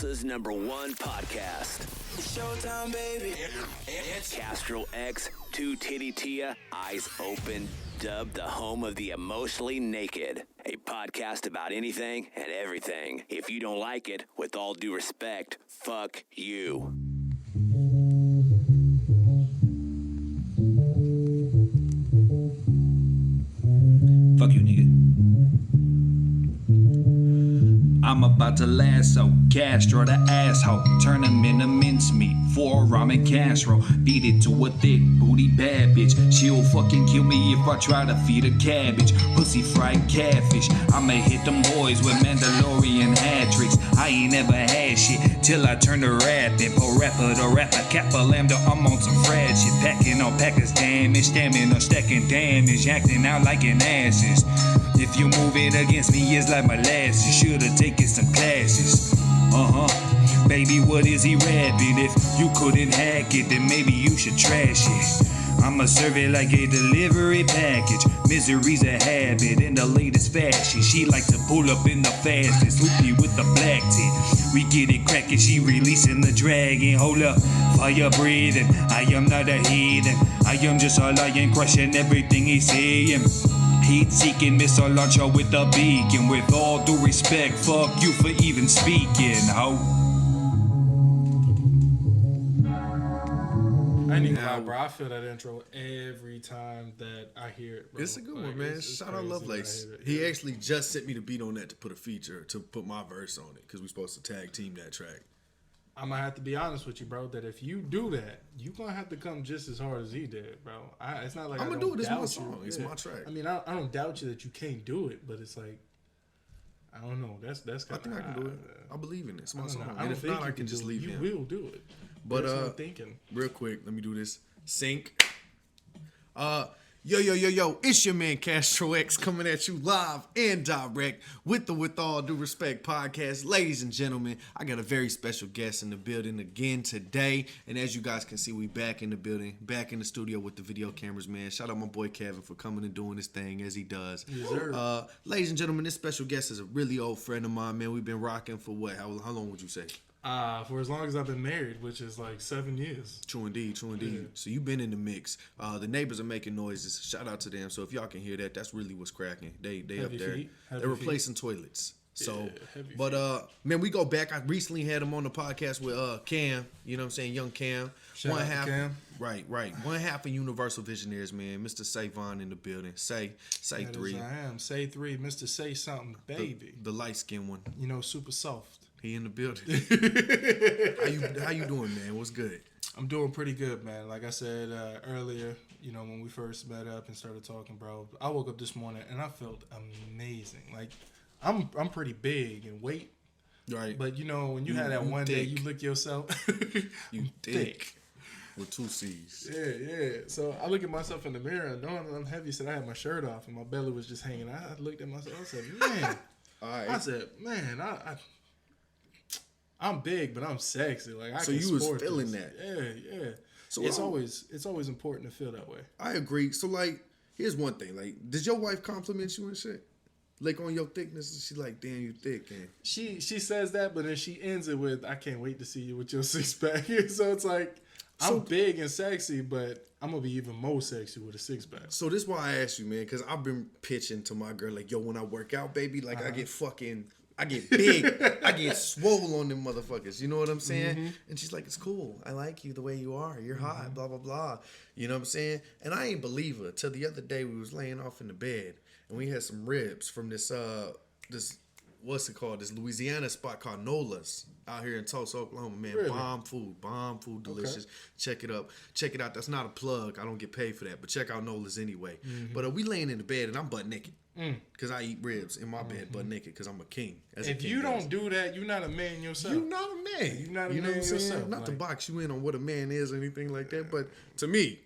Tulsa's #1 podcast. It's showtime, baby. It's Castrol X, Two Titty Tia, Eyes Open, dubbed the home of the emotionally naked. A podcast about anything and everything. If you don't like it, with all due respect, fuck you. Fuck you, nigga. I'm about to lasso Castro the asshole. Turn him into mincemeat for a ramen casserole. Feed it to a thick booty bad bitch. She'll fucking kill me if I try to feed her cabbage. Pussy fried catfish. I'ma hit them boys with Mandalorian hat tricks. I ain't never had shit till I turn to rapping. Po rapper to rapper, kappa lambda. I'm on some frad shit. Packing on packers damage. Stamina stacking damage. Acting out like an asses. If you moving against me, it's like molasses. Should've taken some classes. Baby, what is he rapping? If you couldn't hack it, then maybe you should trash it. I'ma serve it like a delivery package. Misery's a habit in the latest fashion. She like to pull up in the fastest. Hoopy with the black tip. We get it crackin', she releasing the dragon. Hold up, fire breathing. I am not a heathen. I am just a lion crushing everything he's saying. Heat-seeking missile launcher with a beacon. With all due respect, fuck you for even speaking, ho. I ain't even lie, bro. I feel that intro every time that I hear it, bro. It's a good one, man. It's Shout out Lovelace. He actually just sent me the beat on that to put a feature, to put my verse on it, because we're supposed to tag team that track. I'm going to have to be honest with you, bro, that if you do that, you're going to have to come just as hard as he did, bro. It's not like I'm I going don't to do it. It's my doubt song. you. It's Yeah. my track. I mean, I don't doubt you that you can't do it, but it's like, I don't know. That's kind of. I think I can do it. I believe in it. It's my song. I And don't if think not, you I can just do leave it. it. You will do it. But That's what I'm thinking. real quick, let me do this. Sync. Yo, it's your man Castro X coming at you live and direct with the With All Due Respect podcast. Ladies and gentlemen, I got a very special guest in the building again today. And as you guys can see, we back in the building, back in the studio with the video cameras, man. Shout out my boy Kevin for coming and doing this thing as he does. Yes, sir. Ladies and gentlemen, this special guest is a really old friend of mine, man. We've been rocking for what? How long would you say? For as long as I've been married, which is like 7 years. True indeed. Yeah. So you've been in the mix. The neighbors are making noises. Shout out to them. So if y'all can hear that, that's really what's cracking. They up there. They're replacing toilets. So, but man, we go back. I recently had him on the podcast with Cam. You know what I'm saying, young Cam. Shout out to Cam. Right. One half of Universal Visionaries, man. Mr. Say3 in the building. Say3. I am. Say3, Mr. Say Something, baby. The light skinned one. You know, super soft. He in the building. How you doing, man? What's good? I'm doing pretty good, man. Like I said earlier, you know, when we first met up and started talking, bro, I woke up this morning and I felt amazing. Like, I'm pretty big in weight. Right. But, you know, when you had that one day, you look yourself. You thick. With 2 C's. Yeah. So I look at myself in the mirror and knowing that I'm heavy, said I had my shirt off and my belly was just hanging. I looked at myself, I said, man. All right. I said, man, I'm big, but I'm sexy. Like so you was feeling that. Yeah. So it's always important to feel that way. I agree. So like, here's one thing. Like, did your wife compliment you and shit? Like on your thickness, she like, damn, you thick. And she says that, but then she ends it with, I can't wait to see you with your 6-pack. So it's like, I'm big and sexy, but I'm gonna be even more sexy with a 6-pack. So this is why I asked you, man, because I've been pitching to my girl like, yo, when I work out, baby, like I get big, I get swole on them motherfuckers. You know what I'm saying? Mm-hmm. And she's like, it's cool. I like you the way you are. You're hot, blah, blah, blah. You know what I'm saying? And I ain't believe her till the other day we was laying off in the bed and we had some ribs from this what's it called? This Louisiana spot called Nola's out here in Tulsa, Oklahoma, man. Really? Bomb food, delicious. Okay. Check it out. That's not a plug. I don't get paid for that, but check out Nola's anyway. Mm-hmm. But we laying in the bed and I'm butt naked. Because I eat ribs in my bed, butt naked, because I'm a king. If you don't do that, you're not a man yourself. You're not a man. You're not a man yourself. Not to box you in on what a man is or anything like that, but to me,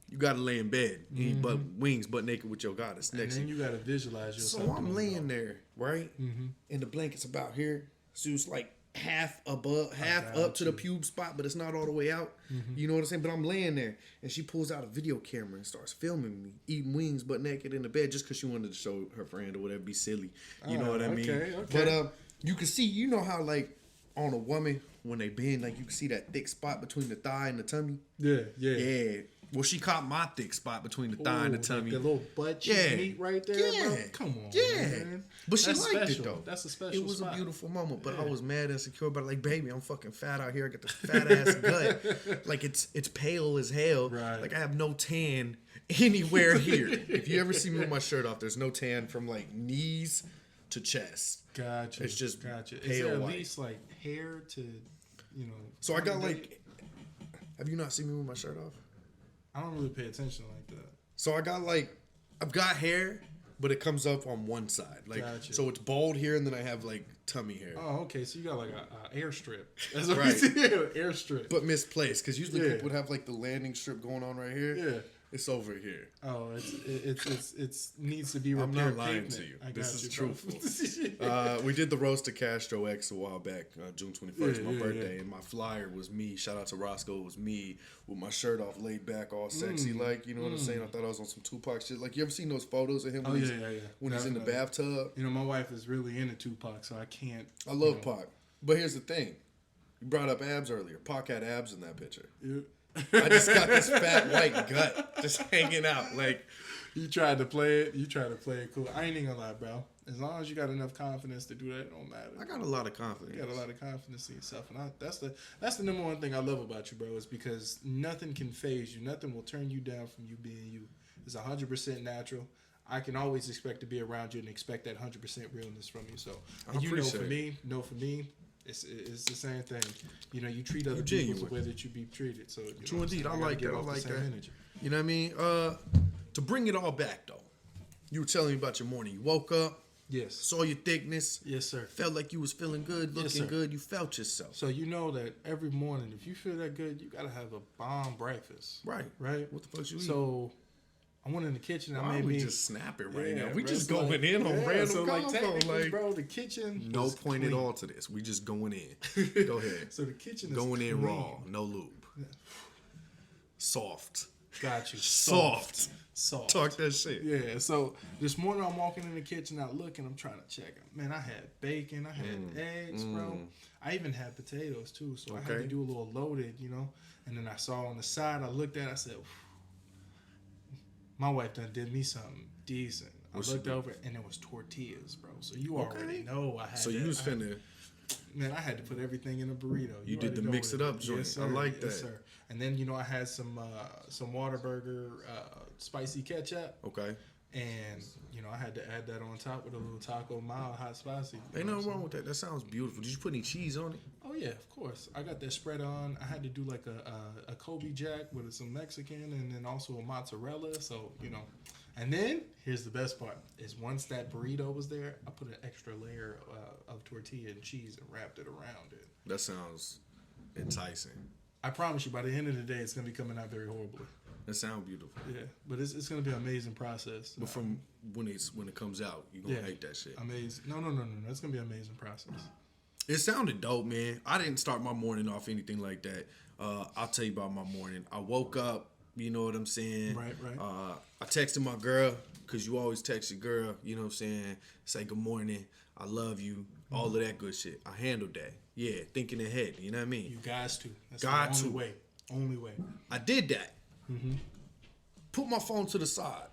you got to lay in bed, eat butt naked with your goddess next to you. And then you got to visualize yourself. So I'm laying there, right? Mm-hmm. And the blanket's about here. So it's like half up to the pube spot, but it's not all the way out. Mm-hmm. You know what I'm saying? But I'm laying there, and she pulls out a video camera and starts filming me eating wings butt naked in the bed just because she wanted to show her friend or whatever, be silly. You know what I mean? Okay. But you can see, you know how like on a woman when they bend, like you can see that thick spot between the thigh and the tummy. Yeah. Yeah. Well, she caught my thick spot between the thigh and the tummy. Like the little butt cheek meat right there, bro. Come on, man. But she That's liked special. it, though. That's a special It was spot. a beautiful moment, but I was mad and insecure about it. Like, baby, I'm fucking fat out here. I got this fat-ass gut. Like, it's pale as hell. Right. Like, I have no tan anywhere here. If you ever see me with my shirt off, there's no tan from, like, knees to chest. Gotcha. It's just pale pale Is there at white. least, like, hair to, you know... So I got, like... Have you not seen me with my shirt off? I don't really pay attention like that. So I got, like... I've got hair, but it comes up on one side. Like, Gotcha. So it's bald here, and then I have, like, tummy hair. Oh, okay. So you got, like, a air strip. That's what Right. Air strip. But misplaced, because usually Yeah. people would have, like, the landing strip going on right here. Yeah. It's over here. Oh, it's needs to be I'm repaired. not lying pavement. to you. I This got is you, bro. truthful. We did the roast to Castro X a while back, June 21st, my birthday, yeah. and my flyer was me. Shout out to Roscoe. It was me with my shirt off, laid back, all sexy, like, you know what I'm saying? I thought I was on some Tupac shit. Like, you ever seen those photos of him when, he's, when he's in the Definitely. bathtub? You know, my wife is really into Tupac, so I can't. I love Pac. But here's the thing. You brought up abs earlier. Pac had abs in that picture. Yeah. I just got this fat white gut just hanging out. Like, You tried to play it. You tried to play it cool. I ain't even gonna lie, bro. As long as you got enough confidence to do that, it don't matter. I got a lot of confidence. You got a lot of confidence in yourself, and that's the number one thing I love about you, bro. Is because nothing can phase you. Nothing will turn you down from you being you. It's 100% natural. I can always expect to be around you and expect that 100% realness from you. So, and you know, for me, it's the same thing. You know, you treat other people the way that you be treated. So, True indeed. I like that. I like that. Energy. You know what I mean? To bring it all back, though, you were telling me about your morning. You woke up, Yes. saw your thickness, Yes, sir. felt like you was feeling good, looking good. You felt yourself. So you know that every morning, if you feel that good, you gotta have a bomb breakfast. Right. Right. What the fuck you eat? So I went in the kitchen. Why I made we me just snap it right now? Yeah, We bro, just so going in on random so like convo. technically, Like, bro, the kitchen. no is point clean. at all to this. We just going in. Go ahead. So the kitchen is Going in clean. raw, no lube. Soft. Got you. Soft. Soft. Talk that shit. Yeah. So this morning I'm walking in the kitchen, out looking. I'm trying to check. Man, I had bacon. I had eggs, bro. I even had potatoes too. So I had to do a little loaded, you know. And then I saw on the side. I looked at it. I said, my wife done did me something decent. I looked over and it was tortillas, bro. So you already know I had. So you was finna. Man, I had to put everything in a burrito. You did already the know mix what it up joint. Yes, sir. I like Yes, that. sir. And then, you know, I had some Whataburger spicy ketchup. Okay. And, you know, I had to add that on top with a little taco mild hot spicy. Ain't nothing wrong with that. That sounds beautiful. Did you put any cheese on it? Oh, yeah, of course. I got that spread on. I had to do like a Kobe Jack with some Mexican and then also a mozzarella. So, you know. And then, here's the best part, is once that burrito was there, I put an extra layer of tortilla and cheese and wrapped it around it. That sounds enticing. I promise you, by the end of the day, it's going to be coming out very horribly. That sounds beautiful. Yeah, but it's going to be an amazing process. But from when it comes out, you're going to hate that shit. Amazing. No. It's going to be an amazing process. It sounded dope, man. I didn't start my morning off anything like that. I'll tell you about my morning. I woke up, you know what I'm saying? Right. I texted my girl, because you always text your girl, you know what I'm saying? Say good morning, I love you, all of that good shit. I handled that. Yeah, thinking ahead, you know what I mean? You guys to. That's Got the to. only way. Only way. I did that. Put my phone to the side.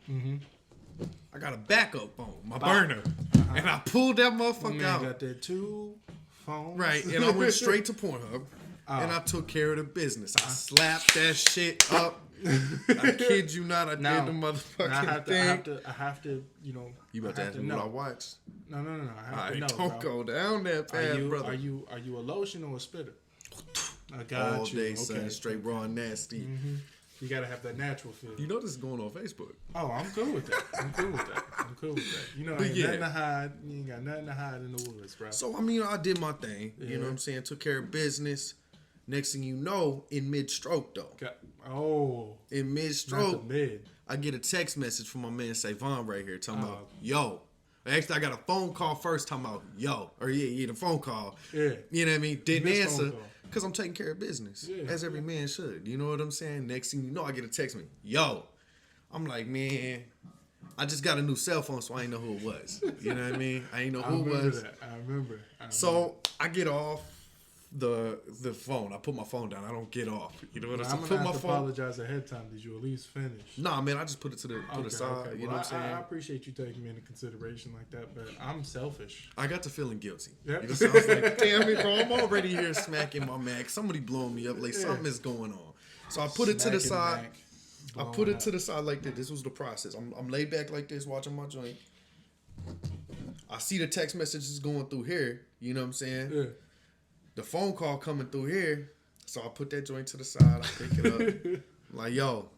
I got a backup phone, my burner. And I pulled that motherfucker Man out. got that 2 phones. Right, and I went straight to Pornhub. And I took care of the business. I slapped that shit up. I kid you not, I did the motherfucking thing. I have to, you know. You about to ask me what I watched? No. I have to know, don't bro. go down that path, brother. Are you a lotion or a spitter? I got All you. day, son, straight raw and nasty. You gotta have that natural feel. You know this is going on Facebook. Oh, I'm cool with that. I'm cool with that. You know, ain't nothing to hide. You ain't got nothing to hide in the woods, bro. So, I mean, I did my thing. You know what I'm saying? Took care of business. Next thing you know, in mid-stroke, though. In mid-stroke, I get a text message from my man Say3 right here talking about, yo. Actually, I got a phone call first talking about, yo. Or, the phone call. Yeah. You know what I mean? Didn't answer. Call. Because I'm taking care of business, as every man should. You know what I'm saying? Next thing you know, I get a text me, yo. I'm like, man, I just got a new cell phone, so I ain't know who it was. You know what I mean? I ain't know who it was. I remember. So I get off, the phone. I put my phone down. I don't get off. You know what I'm saying? I'm gonna have to apologize ahead of time. Did you at least finish? Nah, man, I just put it to the side. Okay. You know what I'm saying? I appreciate you taking me into consideration like that, but I'm selfish. I got to feeling guilty. Yep. You know, so I was like, damn it, bro, I'm already here smacking my Mac. Somebody blowing me up. Like, something is going on. So I put it to the side. I put it to the side like this. This was the process. I'm laid back like this, watching my joint. I see the text messages going through here. You know what I'm saying? Yeah. The phone call coming through here. So I put that joint to the side. I pick it up. I'm like, yo,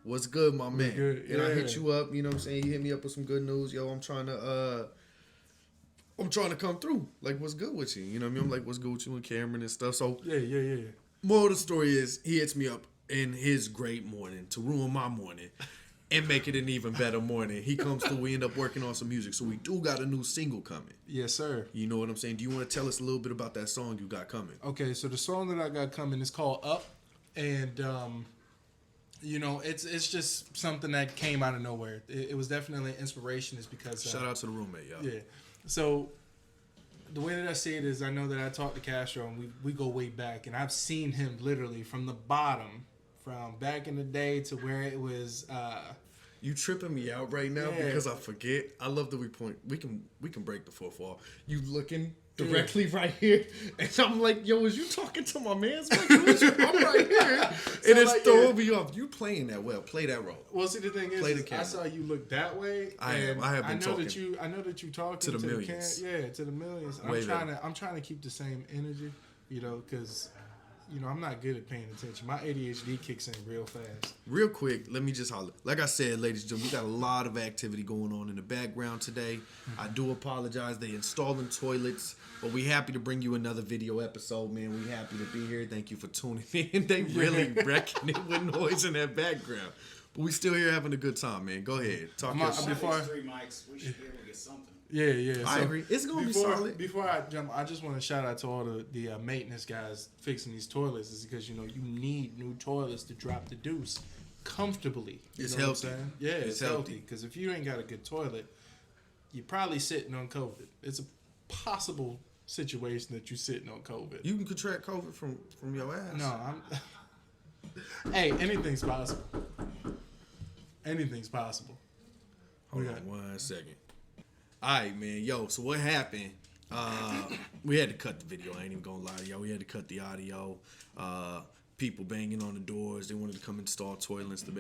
what's good, my man? Good. And I hit you up. You know what I'm saying? You hit me up with some good news. Yo, I'm trying to come through. Like, what's good with you? You know what I mean? I'm like, what's good with you and Cameron and stuff. So Yeah. moral of the story is he hits me up in his great morning to ruin my morning and make it an even better morning. He comes through. We end up working on some music. So we do got a new single coming. Yes, sir. You know what I'm saying? Do you want to tell us a little bit about that song you got coming? Okay, so the song that I got coming is called Up, and you know, it's just something that came out of nowhere. It was definitely an inspiration. Is because Shout out to the roommate, y'all. yeah. So the way that I see it is, I know that I talked to Castro, and we go way back, and I've seen him literally from the bottom, from back in the day to where it was. You tripping me out right now because I forget. I love that we point. We can break the fourth wall. You looking directly right here, and I'm like, yo, is you talking to my man's? I'm right here, and it's like, throwing me off. You playing that well? Play that role. Well, see, the thing is, the I saw you look that way. I have been talking. I know that you talking to the millions. To the millions. I'm trying to keep the same energy, you know, because. You know, I'm not good at paying attention. My ADHD kicks in real fast. Real quick, let me just holler. Like I said, ladies and gentlemen, we got a lot of activity going on in the background today. I do apologize. They installing toilets, but we happy to bring you another video episode, man. We happy to be here. Thank you for tuning in. They really wrecking it with noise in that background. But we still here having a good time, man. Go ahead. Talk your shit. Before, 3 mics, we should be able to get something. Yeah. I agree. It's going to be solid. Before I jump, I just want to shout out to all the maintenance guys fixing these toilets. Is because, you know, you need new toilets to drop the deuce comfortably. It's healthy. Yeah, it's healthy. Because if you ain't got a good toilet, you're probably sitting on COVID. It's a possible situation that you're sitting on COVID. You can contract COVID from your ass. No, Hey, anything's possible. Anything's possible. Hold on 1 second. All right, man. Yo, so what happened? We had to cut the video. I ain't even gonna lie to y'all. We had to cut the audio. People banging on the doors. They wanted to come install toilets and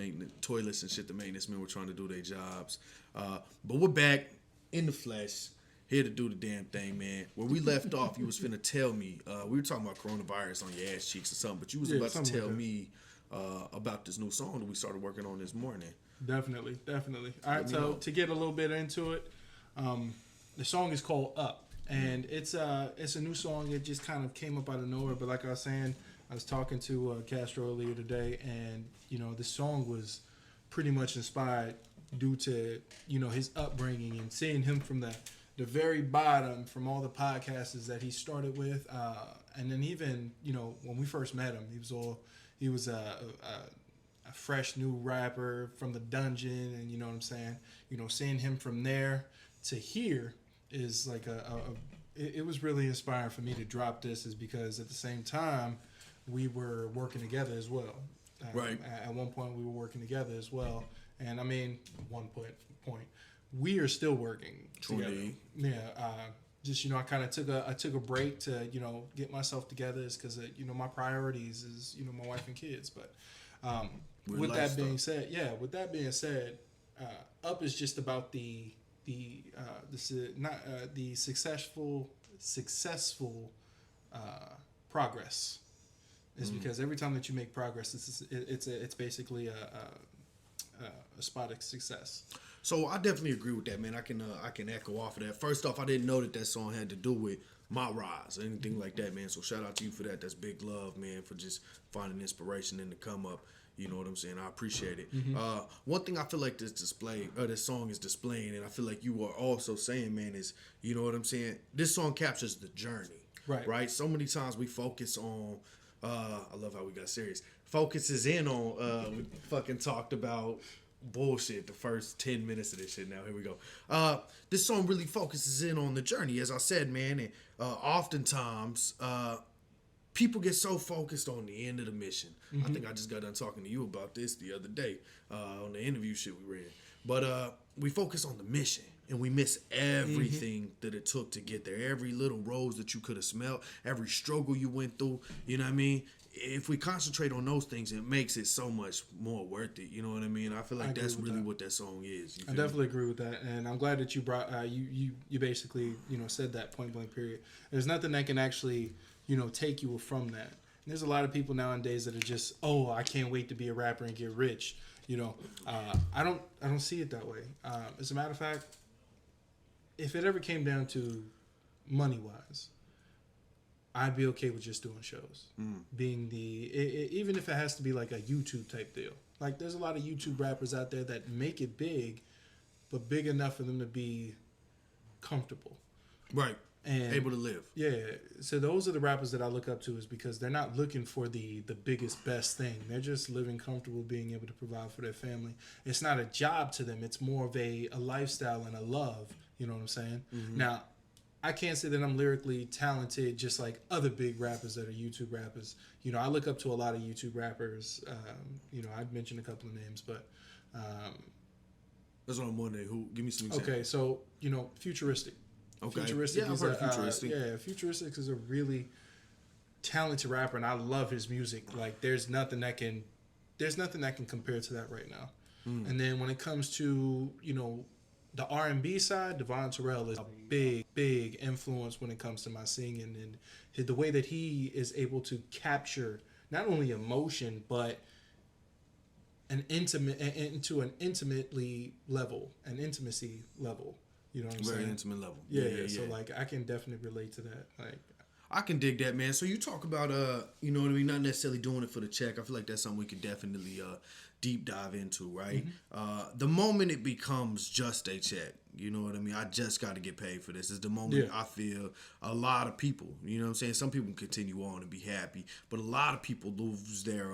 shit. The maintenance men were trying to do their jobs. But we're back in the flesh, here to do the damn thing, man. Where we left off, you was finna tell me. We were talking about coronavirus on your ass cheeks or something, but you was about to tell me about this new song that we started working on this morning. Definitely. All right, so to get a little bit into it, the song is called Up, and it's a new song. It just kind of came up out of nowhere, but like I was saying, I was talking to Castro earlier today, and you know, the song was pretty much inspired due to, you know, his upbringing and seeing him from the very bottom, from all the podcasters that he started with, and then even, you know, when we first met him, he was a fresh new rapper from the dungeon, and you know what I'm saying, you know, seeing him from there to here is like it was really inspiring for me to drop this, is because at the same time we were working together as well. Right. At one point we were working together as well, and I mean, one point we are still working together. Yeah. Just, you know, I took a break to, you know, get myself together, is because you know, my priorities is, you know, my wife and kids. But with that being said, Up is just about the successful progress. It's because every time that you make progress, it's basically a spot of success. So I definitely agree with that, man. I can echo off of that. First off, I didn't know that song had to do with my rise or anything like that, man. So shout out to you for that. That's big love, man, for just finding inspiration and to come up. You know what I'm saying? I appreciate it. Mm-hmm. One thing I feel like this song is displaying, and I feel like you are also saying, man, is, you know what I'm saying? This song captures the journey. Right? So many times we focus on, I love how we got serious. Focuses in on, we fucking talked about bullshit the first 10 minutes of this shit. Now here we go. This song really focuses in on the journey, as I said, man, and oftentimes people get so focused on the end of the mission. I think I just got done talking to you about this the other day on the interview shit we read. But we focus on the mission, and we miss everything that it took to get there. Every little rose that you could have smelled, every struggle you went through. You know what I mean? If we concentrate on those things, it makes it so much more worth it. You know what I mean? I feel like that's really what that song is. I definitely agree with that, and I'm glad that you brought you basically said that point blank period. There's nothing that can actually take you from that. And there's a lot of people nowadays that are just, oh, I can't wait to be a rapper and get rich. I don't see it that way. As a matter of fact, if it ever came down to money wise, I'd be okay with just doing shows. Being even if it has to be like a YouTube type deal. Like there's a lot of YouTube rappers out there that make it big, but big enough for them to be comfortable. Right. And able to live. Yeah. So those are the rappers that I look up to, is because they're not looking for the biggest, best thing. They're just living comfortable, being able to provide for their family. It's not a job to them. It's more of a lifestyle and a love. You know what I'm saying? Now, I can't say that I'm lyrically talented just like other big rappers that are YouTube rappers. I look up to a lot of YouTube rappers. I've mentioned a couple of names, but... That's what I'm wondering. Who? Give me some examples. Okay, so, Futuristic. Okay. Futuristic I've heard Futuristic. Futuristic is a really talented rapper, and I love his music. Like, there's nothing that can compare to that right now. And then when it comes to, the R&B side, Devon Terrell is a big influence when it comes to my singing, and the way that he is able to capture not only emotion but an intimacy level. You know what I'm saying? Very intimate level. Yeah. So like, I can definitely relate to that. Like, I can dig that, man. So you talk about you know what I mean, not necessarily doing it for the check. I feel like that's something we could definitely deep dive into, right? The moment it becomes just a check, you know what I mean? I just got to get paid for this. Is the moment I feel a lot of people, you know what I'm saying? Some people continue on and be happy, but a lot of people lose their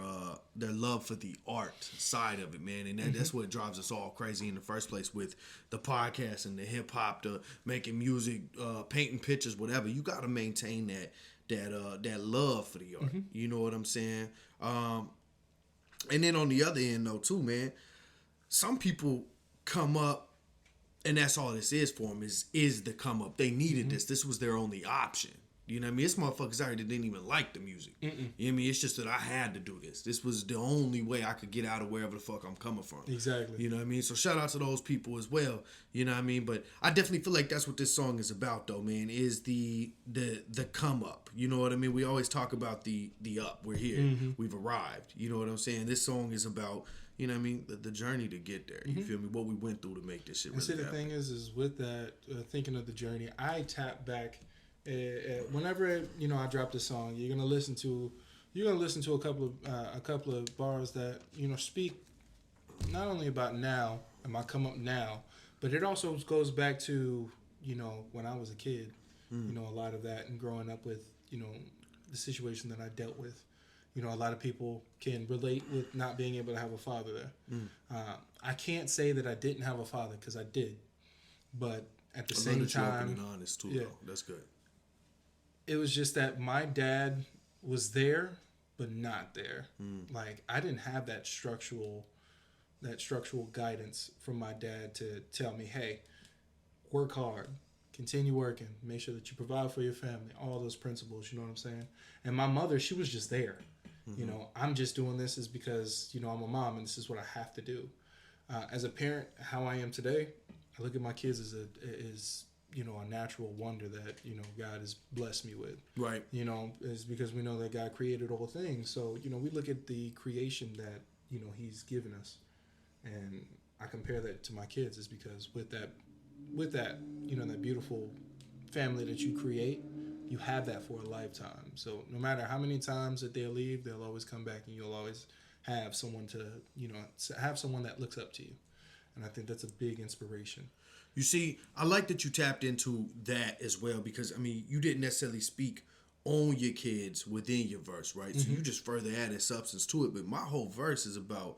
love for the art side of it, man. And that's what drives us all crazy in the first place, with the podcast and the hip hop, the making music, painting pictures, whatever. You got to maintain that love for the art. You know what I'm saying? And then on the other end, though, too, man, some people come up, and that's all this is for them, is the come up. They needed this. This was their only option. You know what I mean? It's motherfuckers out here that didn't even like the music. You know what I mean? It's just that I had to do this. This was the only way I could get out of wherever the fuck I'm coming from. Exactly. You know what I mean? So shout out to those people as well. You know what I mean? But I definitely feel like that's what this song is about, though, man, is the come up. You know what I mean? We always talk about the up. We're here. We've arrived. You know what I'm saying? This song is about, you know what I mean, the journey to get there. You feel me? What we went through to make this shit really happen. See, the thing is with that, thinking of the journey, I tap back whenever I drop this song. You're gonna listen to a couple of bars that speak not only about now and my come up now, but it also goes back to when I was a kid. A lot of that, and growing up with the situation that I dealt with. A lot of people can relate with not being able to have a father there. I can't say that I didn't have a father, because I did, but at the same time, open and honest too, though. That's good. It was just that my dad was there, but not there. Like, I didn't have that structural guidance from my dad to tell me, hey, work hard, continue working, make sure that you provide for your family, all those principles, you know what I'm saying? And my mother, she was just there. I'm just doing this is because, I'm a mom and this is what I have to do. As a parent, how I am today, I look at my kids as a natural wonder that, God has blessed me with. Right. Is because we know that God created all things. So, we look at the creation that, he's given us. And I compare that to my kids, is because with that, that beautiful family that you create, you have that for a lifetime. So no matter how many times that they'll leave, they'll always come back, and you'll always have someone to, have someone that looks up to you. And I think that's a big inspiration. You see, I like that you tapped into that as well, because, I mean, you didn't necessarily speak on your kids within your verse, right? So you just further added substance to it. But my whole verse is about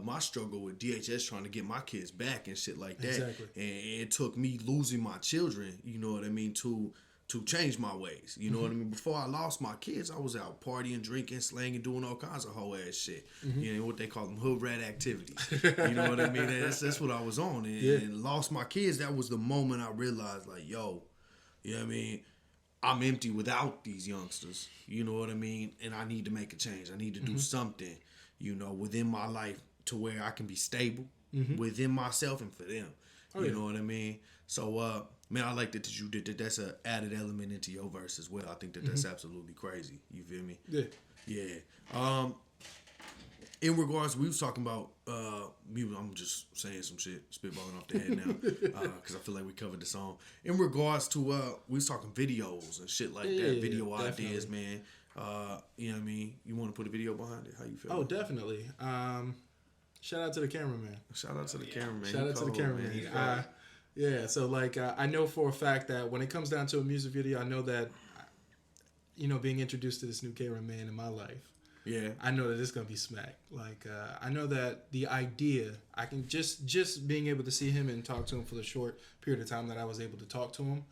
my struggle with DHS trying to get my kids back and shit like that. Exactly. And it took me losing my children, you know what I mean, to to change my ways. You know what I mean? Before I lost my kids, I was out partying, drinking, slanging, doing all kinds of whole ass shit. You know what they call them, hood rat activities. You know what I mean? That's what I was on. And lost my kids. That was the moment I realized, like, yo, you know what I mean? I'm empty without these youngsters. You know what I mean? And I need to make a change. I need to do something, you know, within my life to where I can be stable within myself and for them. You know what I mean? So, man, I like that you did that. That's an added element into your verse as well. I think that that's absolutely crazy. You feel me? Yeah. Yeah. In regards, we was talking about music. I'm just saying some shit, spitballing off the head now, because I feel like we covered the song. In regards to, we was talking videos and shit like that, video ideas, man. You know what I mean? You want to put a video behind it? How you feel? Oh, definitely. Shout out to the cameraman. Shout out to the cameraman. Shout out to the cameraman. Yeah, so like I know for a fact that when it comes down to a music video, I know that, you know, being introduced to this new cameraman in my life, I know that it's gonna be smack. Like I know that the idea, I can just being able to see him and talk to him for the short period of time that I was able to talk to him,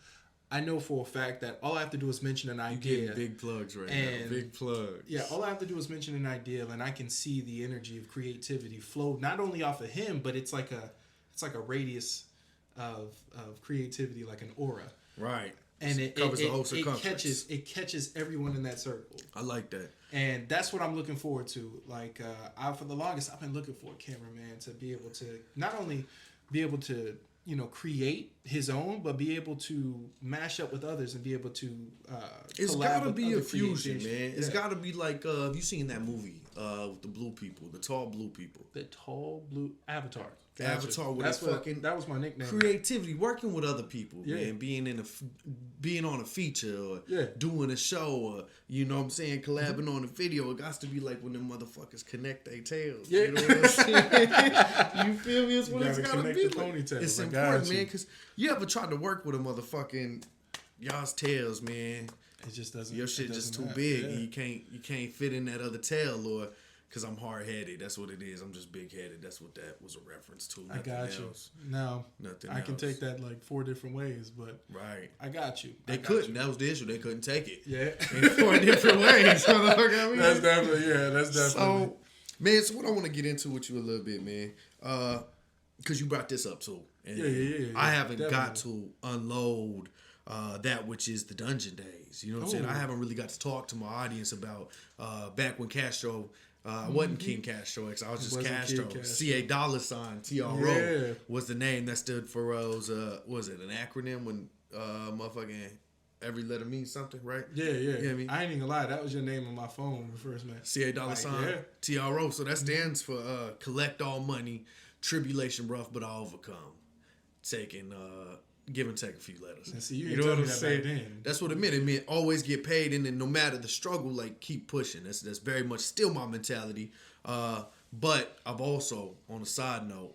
I know for a fact that all I have to do is mention an idea. You're getting big plugs right now. Big plugs. Yeah, all I have to do is mention an idea, and I can see the energy of creativity flow not only off of him, but it's like a radius of creativity, like an aura. Right. And it covers the whole circumference. It catches everyone in that circle. I like that. And that's what I'm looking forward to. Like for the longest, I've been looking for a cameraman to be able to not only be able to, you know, create his own, but be able to mash up with others and be able to it's collab gotta with be other a fusion, man. creations. It's gotta be like have you seen that movie with the blue people, the tall blue people? The tall blue Avatar. Avatar with that was my nickname. Creativity, working with other people, man, being on a feature or doing a show, or you know what I'm saying, collabing on a video. It got to be like when them motherfuckers connect their tails. Yeah. You know what I'm saying? You feel me? It's what it's gotta be. Like. It's important, man, because you ever tried to work with a motherfucking y'all's tails, man. It just doesn't. Your shit just too big. And you can't fit in that other tail, or because I'm hard headed. That's what it is. I'm just big headed. That's what that was a reference to. Nothing I got you. Else. Now Nothing I can else. take that like 4 different ways, but right. I got you. They couldn't. That was the issue. They couldn't take it. Yeah. In 4 different ways. You know what I mean? That's definitely. So, man, so what I want to get into with you a little bit, man, because you brought this up too. And Yeah. I haven't definitely. got to unload that which is the dungeon days. You know what I'm saying? I haven't really got to talk to my audience about back when Castro. I wasn't King Castro X. I was just Castro. CA $sign TRO was the name that stood for was it an acronym when motherfucking every letter means something, right? Yeah. You know what I mean? I ain't even gonna lie. That was your name on my phone when we first met. CA $sign TRO. So that stands for collect all money, tribulation rough, but I overcome. Taking give and take a few letters. And see, you know what I'm that saying? back then. That's what it meant. It meant always get paid, and then no matter the struggle, like keep pushing. That's very much still my mentality. But I've also, on a side note,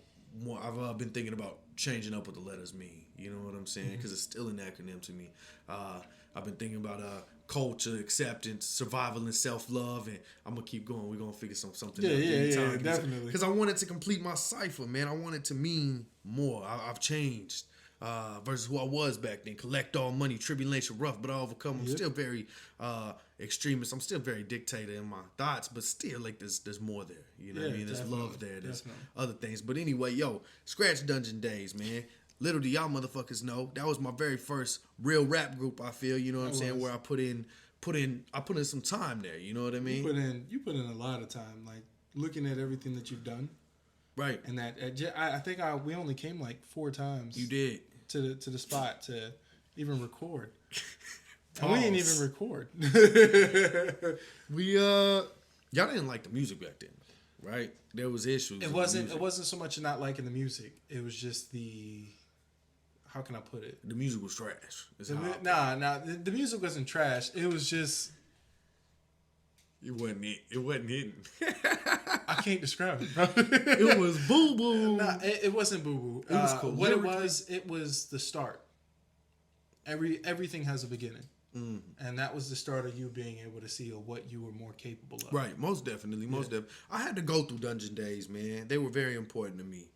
I've been thinking about changing up what the letters mean. You know what I'm saying? Because it's still an acronym to me. I've been thinking about culture, acceptance, survival, and self-love, and I'm gonna keep going. We're gonna figure something out. Yeah, definitely. Because I wanted to complete my cipher, man. I wanted to mean more. I've changed. Versus who I was back then. Collect all money, tribulation rough, but I overcome. I'm still very extremist. I'm still very dictator in my thoughts, but still like there's more there. You know what I mean? There's love there. There's other things. But anyway, yo, scratch Dungeon Days, man. Little do y'all motherfuckers know, that was my very first real rap group, I feel, you know what I'm saying, where I put in some time there, you know what I mean? You put in a lot of time, like looking at everything that you've done. Right. And that I think we only came like 4 times. You did. To the spot to even record. And we didn't even record. Y'all didn't like the music back then, right? There was issues. It wasn't so much not liking the music. It was just how can I put it? The music was trash. The music wasn't trash. It was just It wasn't hitting. I can't describe it, bro. It was boo boo. Nah, it wasn't boo boo. It was cool. What it was the start. Everything has a beginning, and that was the start of you being able to see what you were more capable of. Right, most definitely, definitely. I had to go through Dungeon Days, man. They were very important to me.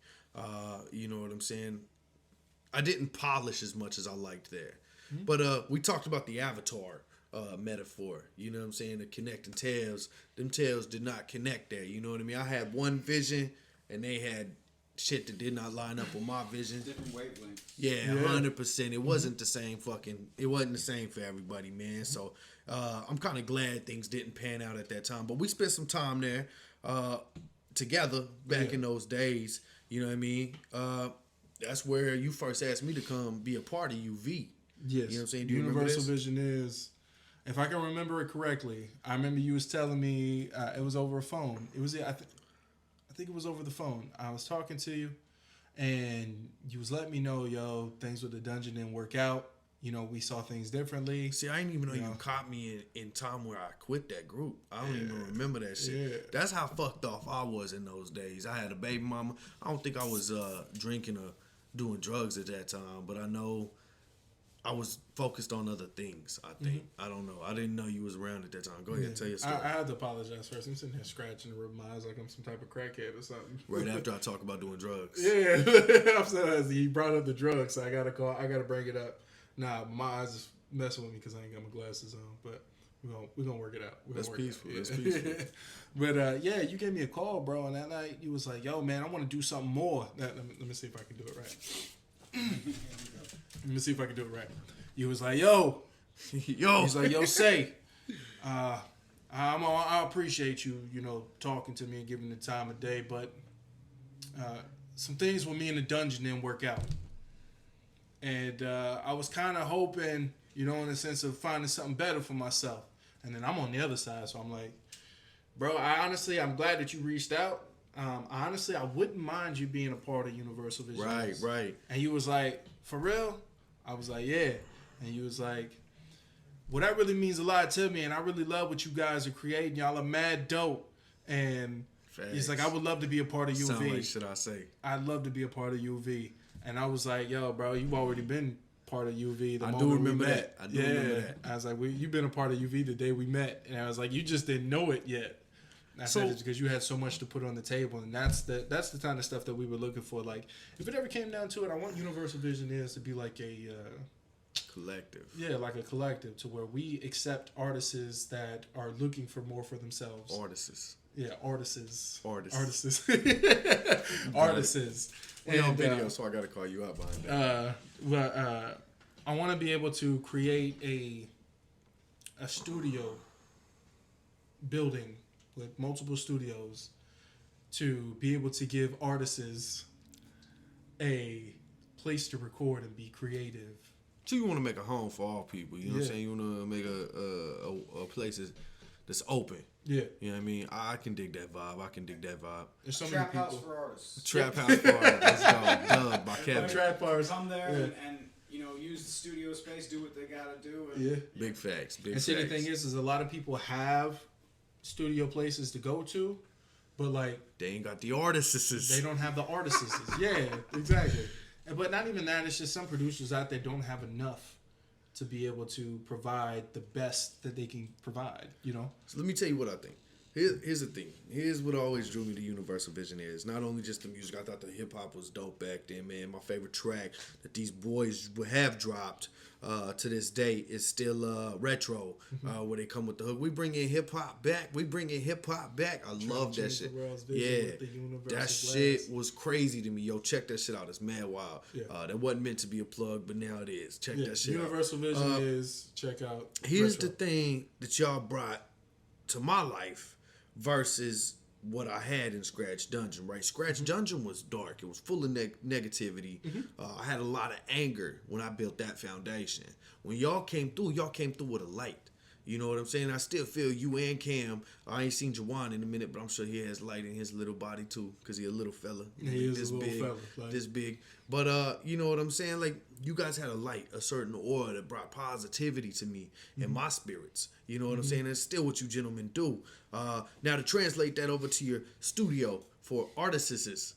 You know what I'm saying? I didn't polish as much as I liked there. But we talked about the avatar metaphor. You know what I'm saying? The connecting tails. Them tails did not connect there. You know what I mean? I had one vision, and they had shit that did not line up with my vision. Different wavelengths. Yeah, 100%. It wasn't the same it wasn't the same for everybody, man. So I'm kind of glad things didn't pan out at that time. But we spent some time there together back in those days. You know what I mean? That's where you first asked me to come be a part of UV. Yes. You know what I'm saying? Do you remember Universal this? Vision is, if I can remember it correctly, I remember you was telling me it was over a phone. It was I think it was over the phone. I was talking to you, and you was letting me know, yo, things with the dungeon didn't work out. You know, we saw things differently. See, I didn't even know you caught me in time where I quit that group. I don't even remember that shit. Yeah. That's how fucked off I was in those days. I had a baby mama. I don't think I was drinking or doing drugs at that time, but I know I was focused on other things, I think. I don't know. I didn't know you was around at that time. Go ahead, tell your story. I had to apologize first. I'm sitting here scratching and rubbing my eyes like I'm some type of crackhead or something. Right after I talk about doing drugs. Yeah, I'm saying he brought up the drugs, so I gotta bring it up. Nah, my eyes is messing with me because I ain't got my glasses on, but we're gonna work it out. That's peaceful. That's peaceful. But yeah, you gave me a call, bro, and that night you was like, "Yo, man, I want to do something more." Let me see if I can do it right. Let me see if I can do it right. You was like, "Yo." He's like, "Yo, Say, I appreciate you, talking to me and giving me the time of day, but some things with me in the dungeon didn't work out. And I was kind of hoping, in the sense of finding something better for myself. And then I'm on the other side, so I'm like, bro, I'm glad that you reached out. Honestly, I wouldn't mind you being a part of Universal Vision. Right. And you was like, for real? I was like, yeah. And you was like, well, that really means a lot to me, and I really love what you guys are creating. Y'all are mad dope. And he's like, I would love to be a part of UV. Sound like should I say? I'd love to be a part of UV. And I was like, yo, bro, you've already been part of UV. I do remember that. I do remember that. I was like, you've been a part of UV the day we met. And I was like, you just didn't know it yet. I said it's because you had so much to put on the table, and that's the kind of stuff that we were looking for. Like, if it ever came down to it, I want Universal Vision is to be like a collective. Yeah, like a collective, to where we accept artists that are looking for more for themselves. Artists. Yeah, artists. Artists. Artists. We on video, so I got to call you out behind that. I want to be able to create a studio building with multiple studios to be able to give artists a place to record and be creative. So you want to make a home for all people. You know what I'm saying? You want to make a place that's open. Yeah. You know what I mean? I can dig that vibe. There's so Trap many house people. for artists. Trap house for artists. Let's go. Dub by Kevin. Trap artists. Come there and use the studio space, do what they gotta do. And Big facts. And see, the thing is a lot of people have studio places to go to, but like they ain't got the artists. They don't have the artists. Yeah, exactly. But not even that. It's just some producers out there don't have enough to be able to provide the best that they can provide. So let me tell you what I think. Here's the thing. Here's what always drew me to Universal Vision is not only just the music. I thought the hip hop was dope back then, man. My favorite track that these boys have dropped to this day is still Retro, where they come with the hook. We bring in hip hop back. I love that shit. Yeah, that shit was crazy to me. Yo, check that shit out. It's mad wild. Yeah. That wasn't meant to be a plug, but now it is. Check that shit Universal out. Vision is check out. Here's Retro. the thing that y'all brought to my life versus what I had in Scratch Dungeon, right? Scratch Dungeon was dark. It was full of negativity. I had a lot of anger when I built that foundation. When y'all came through with a light. You know what I'm saying? I still feel you and Cam. I ain't seen Jawan in a minute, but I'm sure he has light in his little body too, because he a little fella. Yeah, he is this a little big, fella. Like. This big. But you know what I'm saying? Like, you guys had a light, a certain aura that brought positivity to me and my spirits. You know what I'm saying? That's still what you gentlemen do. Now to translate that over to your studio for artists, as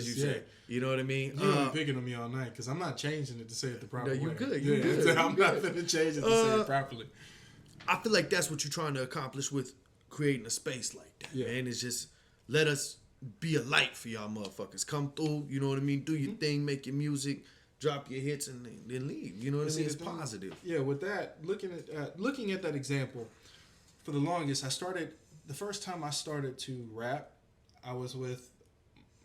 you say. You know what I mean? You're gonna be picking on me all night because I'm not changing it to say it the proper way. you good. I'm not gonna change it to say it properly. I feel like that's what you're trying to accomplish with creating a space like that, man. It's just let us be a light for y'all motherfuckers. Come through, you know what I mean? Do your thing, make your music, drop your hits and then leave. You know what I mean? It's positive. Yeah, with that, looking at that example, for the longest, the first time I started to rap, I was with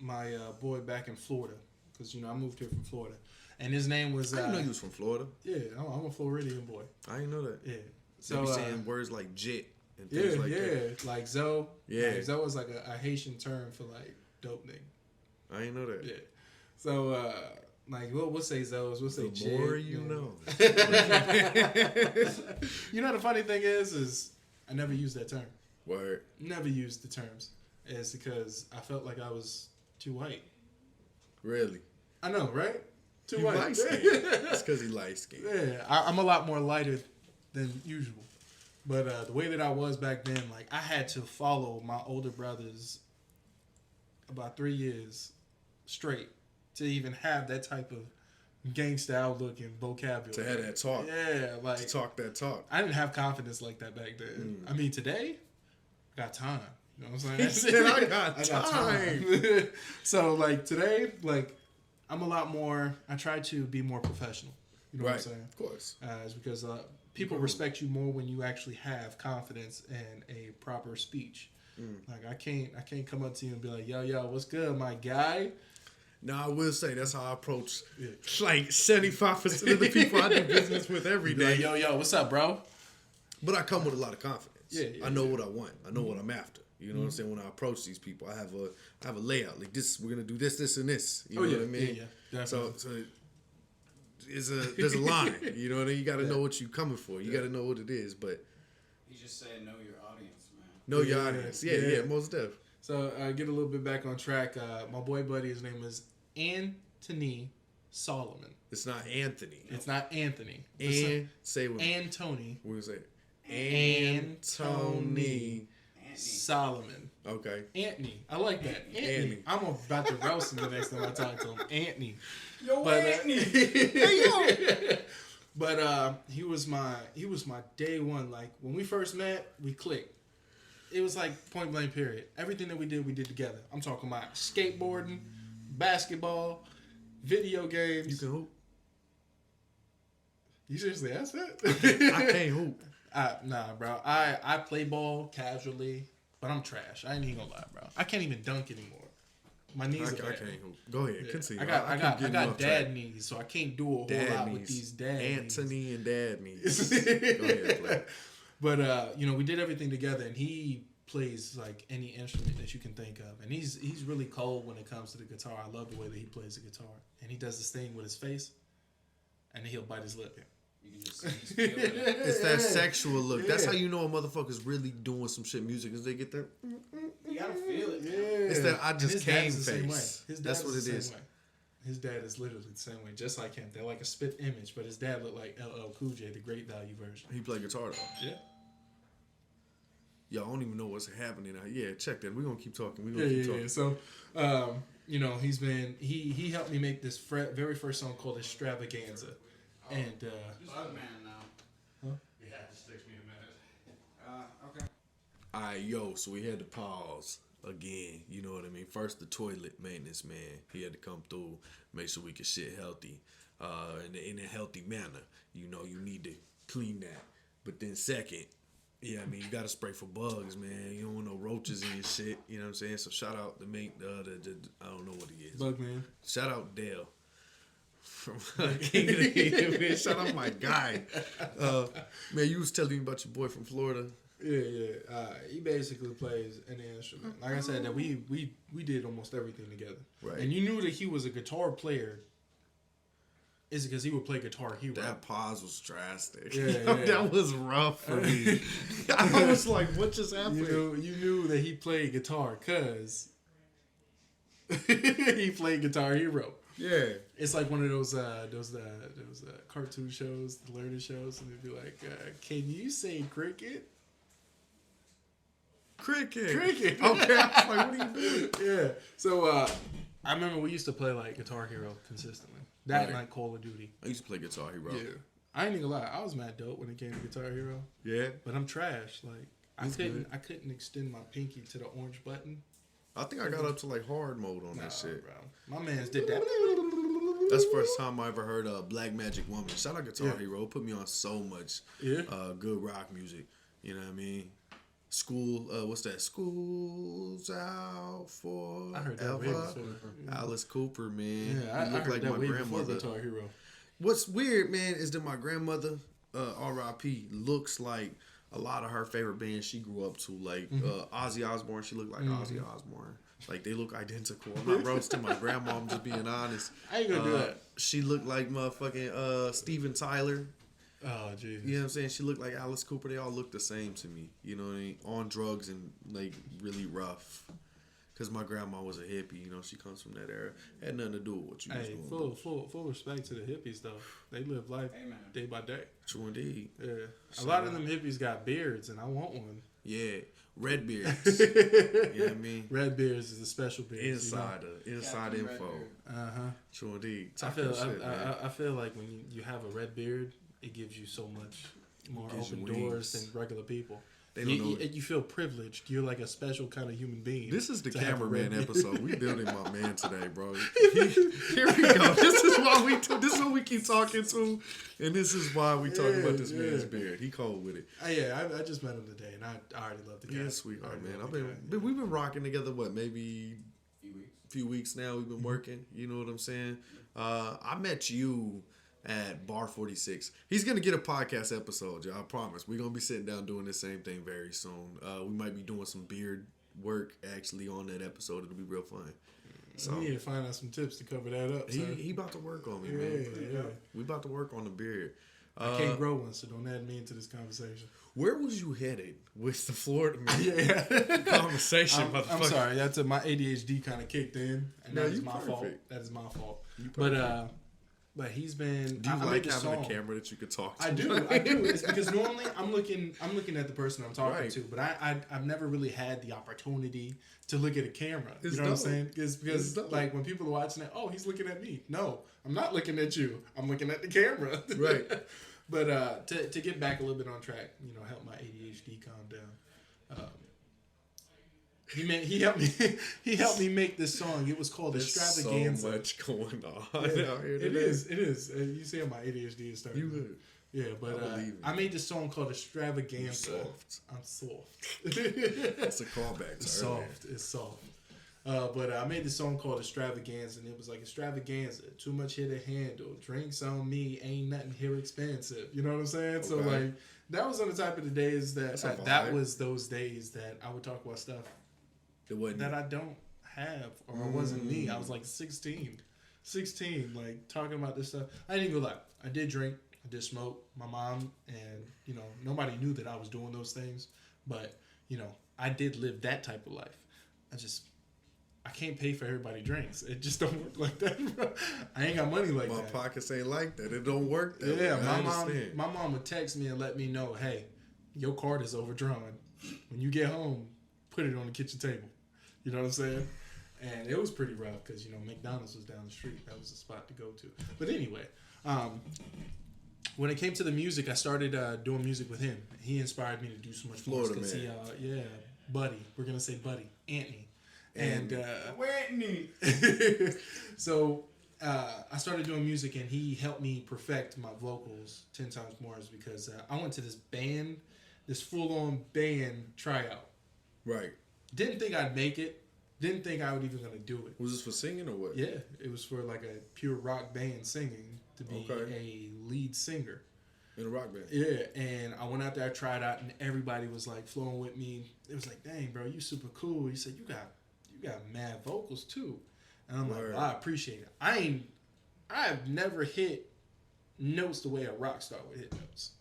my boy back in Florida, because I moved here from Florida, and his name was. I didn't know you was from Florida. Yeah, I'm a Floridian boy. I didn't know that. Yeah, so you saying words like jet and things like that. Like Zoe. Yeah, like Zoe was like a Haitian term for like dope nigga. I didn't know that. Yeah, so like we'll say Zoes, we'll say the more you know. The funny thing is I never used that term. Word. Never used the terms. It's because I felt like I was too white. Really? I know, right? Too you white. Light skin. It's because he light skinned. Yeah, I'm a lot more lighter than usual. But the way that I was back then, like I had to follow my older brothers about 3 years straight to even have that type of gangsta outlook and vocabulary. To have that talk. Yeah, like to talk that talk. I didn't have confidence like that back then. I mean, today, I got time. You know what I'm saying? He said, I got time. So, like, today, like, I'm a lot more, I try to be more professional. You know what I'm saying? Of course. It's because people respect you more when you actually have confidence and a proper speech. Like, I can't come up to you and be like, yo, what's good, my guy? Now, I will say that's how I approach like 75% of the people I do business with every day. Like, yo, what's up, bro? But I come with a lot of confidence. Yeah, I know what I want. I know what I'm after. You know what I'm saying? When I approach these people, I have a layout. Like this, we're gonna do this, and this. You know what I mean? Yeah, definitely. So there's a line. You know what I mean? You got to know what you're coming for. You got to know what it is. But He's just saying, know your audience, man. know your audience. Yeah, most definitely. So get a little bit back on track. My boy buddy, his name is Anthony Solomon. It's not Anthony. It's not Anthony. Say what? Antony. What was it? Anthony Solomon. Okay. Anthony. I like that. Anthony. I'm about to roast him the next time I talk to him. Anthony. Yo, Anthony. Hey, yo. But he was my day one. Like when we first met, we clicked. It was like point blank period. Everything that we did together. I'm talking about skateboarding, basketball, video games. You can hoop. You seriously asked that? I can't hoop. Nah, bro. I play ball casually, but I'm trash. I ain't even gonna lie, bro. I can't even dunk anymore. My knees are bad. I can't hoop. Go ahead, continue. I got dad knees, so I can't do a whole lot with these dad knees. Anthony and dad knees. Go ahead, play. But we did everything together, and he plays like any instrument that you can think of, and he's really cold when it comes to the guitar. I love the way that he plays the guitar, and he does this thing with his face, and then he'll bite his lip. You can just feel it. It's that sexual look. Yeah. That's how you know a motherfucker's really doing some shit music, is they get that. You gotta feel it. Yeah. It's that I just came face. His dad That's what it is. way. His dad is literally the same way, just like him. They're like a spit image, but his dad looked like LL Cool J, the Great Value version. He played guitar though. Yeah. Yo, I don't even know what's happening now. Yeah, check that. We're gonna keep talking. We're gonna keep talking. Yeah. So, he helped me make this very first song called Extravaganza. And Bugman now. Yeah, it just takes me a minute. Okay. Alright, yo, so we had to pause again. You know what I mean? First, the toilet maintenance man. He had to come through, make sure we could shit healthy, in a healthy manner. You know, you need to clean that. But then second, yeah, I mean, you gotta spray for bugs, man. You don't want no roaches in your shit. You know what I'm saying? So shout out to make the I don't know what he is. Bugman. Shout out Dale. From King of the Hill, man. Shout out my guy. Man, you was telling me about your boy from Florida. Yeah. He basically plays any instrument. Like I said, that we did almost everything together. Right. And you knew that he was a guitar player. Is it because he would play Guitar Hero? That pause was drastic. Yeah. That was rough for me. I was like, what just happened? You knew that he played guitar because he played Guitar Hero. Yeah. It's like one of those cartoon shows, the learning shows, and they'd be like, "Can you say cricket?" Cricket. Okay, I was like, what are you doing? Yeah. So I remember we used to play like Guitar Hero consistently. That Right. and like Call of Duty. I used to play Guitar Hero. Yeah. I ain't even gonna lie, I was mad dope when it came to Guitar Hero. Yeah. But I'm trash. Like That's good. I couldn't extend my pinky to the orange button. I think I got up to like hard mode on that shit. Bro. My man's did that. That's the first time I ever heard Black Magic Woman. Shout out Guitar Yeah. Hero. It put me on so much Yeah. good rock music. You know what I mean? School, what's that? School's out for I heard that way before. Alice Cooper, man. Yeah, I He looked heard like that my way before grandmother. Guitar Hero. What's weird, man, is that my grandmother, R.I.P., looks like a lot of her favorite bands she grew up to. Like Ozzy Osbourne, she looked like Ozzy Osbourne. Like, they look identical. I'm not roasting my grandma, I'm just being honest. I ain't gonna do that. She looked like motherfucking Steven Tyler. Oh, Jesus. You know what I'm saying? She looked like Alice Cooper. They all look the same to me. You know what I mean? On drugs and, like, really rough. Because my grandma was a hippie. You know, she comes from that era. Had nothing to do with what you was Hey, doing. full respect to the hippies, though. They live life Amen. day by day. True indeed. Yeah. A lot of them hippies got beards, and I want one. Yeah. Red beards. You know what I mean? Red beards is a special beard. Inside Captain info. Redbeard. Uh-huh. True indeed. I Talk feel that shit, man. I feel like when you have a red beard, it gives you so much more Gives you open doors wings. than regular people. They don't know. You feel privileged. You're like a special kind of human being. This is the to have a cameraman red beard. episode. We building my man today, bro. Here we go. This is why we do. This is who we keep talking to, and this is why we talking about this man's beard. He cold with it. I just met him today, and I already love the guy. Yeah, sweetheart, I already man. love the guy. We've been rocking together. What, maybe few weeks now. We've been Mm-hmm. working. You know what I'm saying? I met you at Bar 46. He's gonna get a podcast episode, y'all. I promise. We're gonna be sitting down doing the same thing very soon. We might be doing some beard work actually on that episode. It'll be real fun. So We need to find out some tips to cover that up. he sir. he about to work on me, Yeah, man. yeah. We about to work on the beard. I can't grow one, so don't add me into this conversation. Where was you headed with the Florida man Yeah. conversation? I'm motherfucker? sorry. That's my ADHD kind of kicked in, and No, that is you my fault. perfect. That is my fault. You But he's been. Do you I like made the having song. a camera that you could talk to? I do. It's because normally I'm looking at the person I'm talking Right. to, but I've never really had the opportunity to look at a camera. It's you know what I'm dope. saying? It's Because dope. like when people are watching it, oh, he's looking at me. No, I'm not looking at you. I'm looking at the camera. Right. But to get back a little bit on track, help my ADHD calm down. He helped me make this song. It was called There's Extravaganza. so much going on Yeah, out here it today. is. You see how my ADHD is starting. You would. Yeah, but I believe it. I made this song called Extravaganza. You're soft. I'm soft. That's a callback to It's earlier. soft. It's soft. But I made this song called Extravaganza, and it was like extravaganza. Too much here to handle. Drinks on me. Ain't nothing here expensive. You know what I'm saying? So Okay. like that was on the type of the days that That's a that vibe. was those days that I would talk about stuff It wasn't. that I don't have or it wasn't me. I was like 16, like talking about this stuff. I didn't even lie. I did drink. I did smoke. My mom and nobody knew that I was doing those things, but I did live that type of life. I can't pay for everybody drinks. It just don't work like that, bro. I ain't got money like My that. pockets ain't like that. It don't work that way. Yeah, I my understand. mom would text me and let me know, hey, your card is overdrawn. When you get home, put it on the kitchen table. You know what I'm saying? And it was pretty rough because McDonald's was down the street. That was the spot to go to. But anyway, when it came to the music, I started doing music with him. He inspired me to do so much Florida more. 'Cause man. Buddy. We're gonna say Buddy, Anthony. And Whitney. so I started doing music, and he helped me perfect my vocals 10 times more, is because I went to this full-on band tryout. Right. Didn't think I'd make it. Didn't think I would even gonna do it. Was this for singing or what? Yeah, it was for like a pure rock band singing to be Okay. a lead singer. In a rock band. Yeah, and I went out there, I tried out, and everybody was like flowing with me. It was like, dang, bro, you super cool. He said, you got mad vocals too. And I'm Word. like, well, I appreciate it. I've never hit notes the way a rock star would hit notes.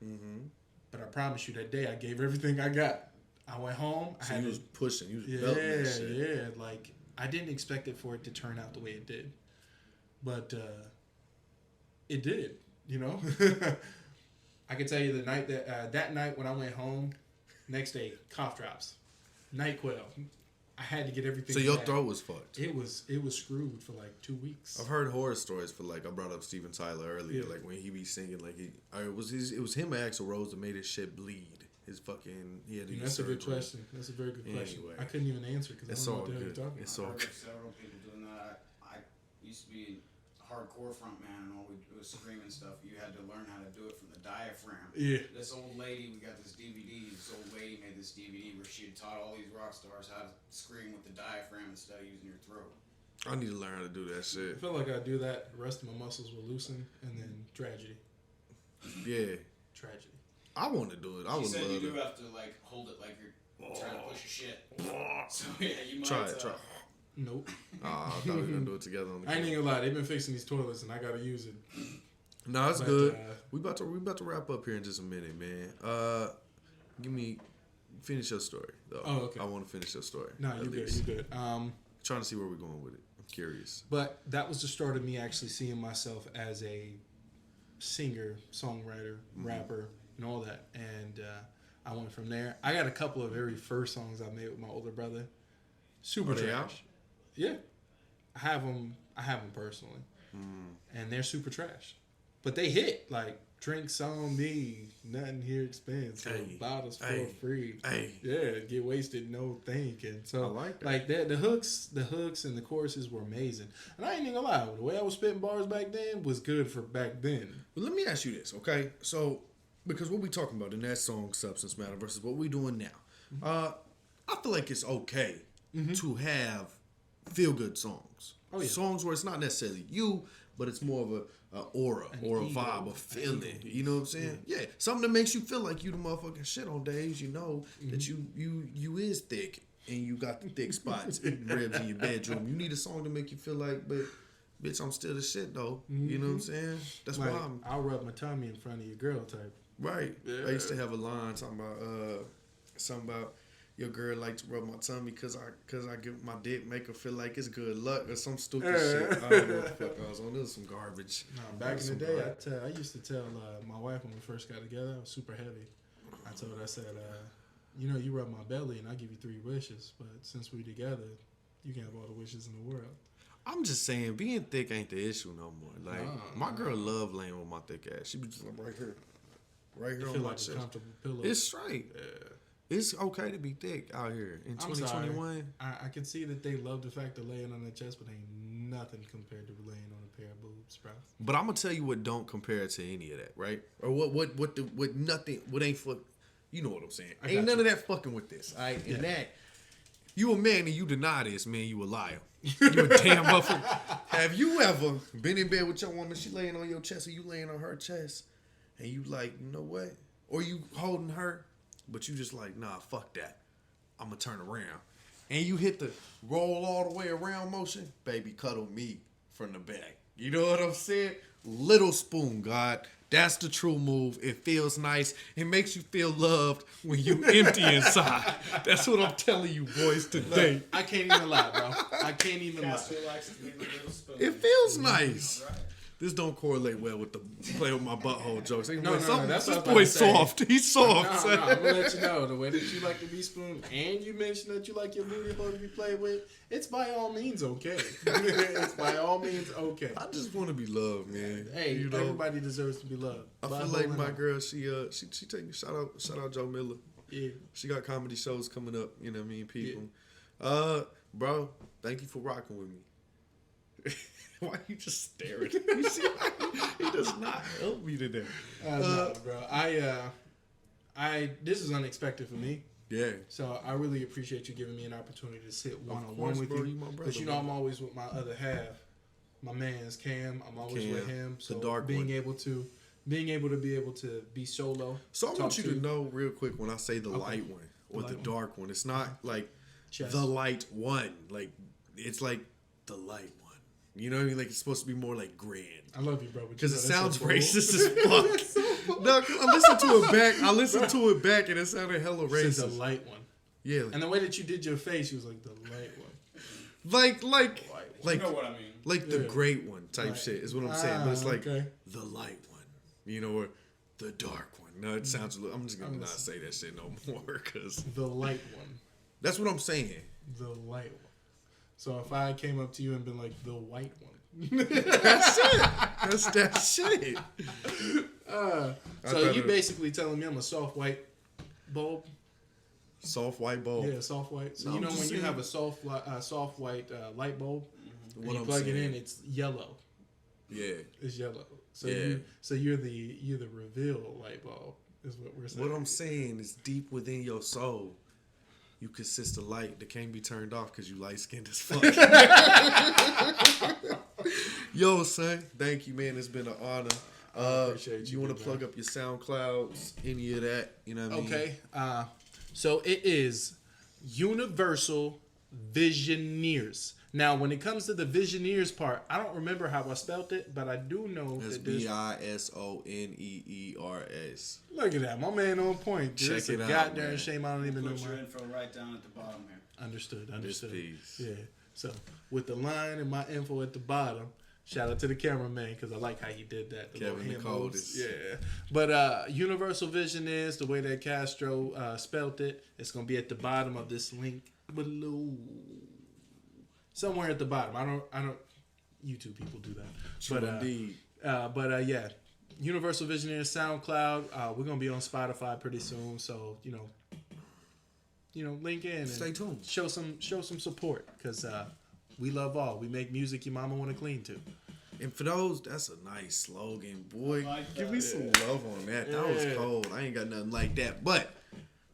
Mm-hmm. But I promise you, that day I gave everything I got. I went home. So I had you was to, pushing. You was belting that shit. yeah. Like I didn't expect it for it to turn out the way it did, but it did. I can tell you the night that night when I went home, next day cough drops, NyQuil. I had to get everything. So your back. throat was fucked. It was screwed for like 2 weeks. I've heard horror stories for I brought up Steven Tyler earlier, Yeah. like when he be singing, it was him and Axl Rose that made his shit bleed. His fucking he had to get That's a good surgery. question. That's a very good question. Anyway. I couldn't even answer because It's I don't all know what the hell good. you're talking It's about. all I've good. heard several people doing that. I used to be hardcore front man and all we do was scream and stuff, you had to learn how to do it from the diaphragm. Yeah. This old lady, we got this DVD. This old lady made this DVD where she had taught all these rock stars how to scream with the diaphragm instead of using your throat. I need to learn how to do that shit. I feel like I do that. The rest of my muscles will loosen, and then tragedy. Yeah. Tragedy. I want to do it. I She would said love you do it. have to like hold it like you're trying to push a shit. So yeah, you might Try it. Try. Nope. I thought we were gonna do it together on the. I ain't even gonna lie. They've been fixing these toilets, and I gotta use it. No, it's But, good. We about to wrap up here in just a minute, man. Finish your story though. Oh, okay. I want to finish your story. No, you good. You good. Trying to see where we're going with it. I'm curious. But that was the start of me actually seeing myself as a singer, songwriter, rapper, and all that. And I went from there. I got a couple of very first songs I made with my older brother. Super Are they trash. out? Yeah, I have them personally, and they're super trash. But they hit. Like, drinks on me, nothing here expensive, Hey, bottles for hey, free. hey. Yeah, get wasted, no thinking. So I like that. Like that, the hooks and the choruses were amazing. And I ain't even gonna lie, the way I was spitting bars back then was good for back then. But let me ask you this, okay? So, because what we talking about in that song, Substance Matter, versus what we doing now, I feel like it's okay to have feel-good songs. Oh, yeah. Songs where it's not necessarily you, but it's more of a aura or a ego. vibe, a feeling. You know what I'm saying? Yeah. Something that makes you feel like you the motherfucking shit on days you know that you is thick and you got the thick spots and ribs in your bedroom. You need a song to make you feel like, but bitch, I'm still the shit though. You know what I'm saying? That's Like, why I'm I'll rub my tummy in front of your girl type. right. Yeah. I used to have a line talking about something about your girl like to rub my tummy because I give my dick make her feel like it's good luck or some stupid shit. I don't know what the fuck I was on. It was some garbage. Back in the Some day, garbage. I used to tell my wife when we first got together, I was super heavy. I told her, I said, you know, you rub my belly and I give you 3 wishes, but since we together, you can have all the wishes in the world. I'm just saying, being thick ain't the issue no more. Like Nah, my girl love laying with my thick ass. She be just like right here I on feel my like a chest. comfortable pillow. It's straight. Yeah. It's okay to be thick out here in I'm sorry. 2021. I can see that they love the fact of laying on their chest, but ain't nothing compared to laying on a pair of boobs, bro. But I'm gonna tell you what don't compare to any of that, right? Or what ain't fuck. You know what I'm saying? I Ain't got none of that fucking with this. All right, and that you a man and you deny this, man, you a liar. You a damn motherfucker. Have you ever been in bed with your woman? She laying on your chest, or you laying on her chest, and you like, you know what? Or you holding her, but you just like, nah, fuck that. I'm gonna turn around, and you hit the roll all the way around motion, baby, cuddle me from the back. You know what I'm saying? Little spoon, God. That's the true move. It feels nice. It makes you feel loved when you empty inside. That's what I'm telling you boys today. Look, I can't even lie, bro. I can't even lie. Castro likes to be in the little spoon. It feels nice. This don't correlate well with the play with my butthole jokes. No, that's this what I was boy's about to say. soft. He's soft. No, I'm gonna let you know the way that you like to be spooned, and you mentioned that you like your booty hole to be played with. It's by all means okay. It's by all means okay. I just want to be loved, man. Hey, you know, everybody deserves to be loved. I By feel like holding my on. girl. She take shout out Joe Miller. Yeah. She got comedy shows coming up. You know what I mean, people. Bro, thank you for rocking with me. Why you just staring? You see, he does not help me today. No, bro. I this is unexpected for me. Yeah. So I really appreciate you giving me an opportunity to sit one on course, one with bro, you. you my brother, Because you know bro. I'm always with my other half. My man's Cam. I'm always Cam, with him. So the dark being one. able to be solo. So I talk want you to know real quick when I say the Okay. light one or The the light dark one, it's not like Chest. the light one. Like it's like the light one. You know what I mean? Like it's supposed to be more like grand. I love you, bro. Because it you know sounds that's so racist as fuck. No, 'cause I listened to it back. I listened to it back, and it sounded hella Said the racist. light one. Yeah, And the way that you did your face, you was like the light one. like You know what I mean. like the Yeah. great one type Right. shit is what I'm saying. But it's like okay. the light one, you know, or the dark one. No, it sounds. A little, I'm just gonna not say that shit no more because The light one. that's what I'm saying. The light one. So if I came up to you and been like the white one. That's it. That's that shit. So thought you it- basically telling me I'm a soft white bulb? Soft white bulb. Yeah, soft white. So No, you I'm know just when you saying- have a soft white light bulb, and What you I'm plug it saying. in, it's yellow. Yeah. It's yellow. So Yeah. you're the reveal light bulb is what we're saying. What I'm saying is deep within your soul, you consist of light that can't be turned off because you light skinned as fuck. Yo, son, thank you, man. It's been an honor. Appreciate you want to man. plug up your SoundClouds, any of that? You know what I mean? Okay. So it is Universal Visioneers. Now, when it comes to the Visioneers part, I don't remember how I spelled it, but I do know It's that there's... BISONEERS. Look at that. My man on point. Check It's it a out, goddamn man. shame I don't even know Put your mine. info right down at the bottom here. Understood. Peace. Yeah. So, with the line and my info at the bottom, shout out to the cameraman because I like how he did that. The Kevin little hand the moves. coldest. Yeah. But Universal Vision is the way that Castro spelt it. It's going to be at the bottom of this link below. Somewhere at the bottom. I don't. YouTube people do that. True indeed. Yeah. Universal Visioneer SoundCloud. We're going to be on Spotify pretty soon. So, link in and Stay tuned. show some support because we love all. We make music your mama want to clean to. And for those, that's a nice slogan, boy. like Give that. me some love on that. That was cold. I ain't got nothing like that. But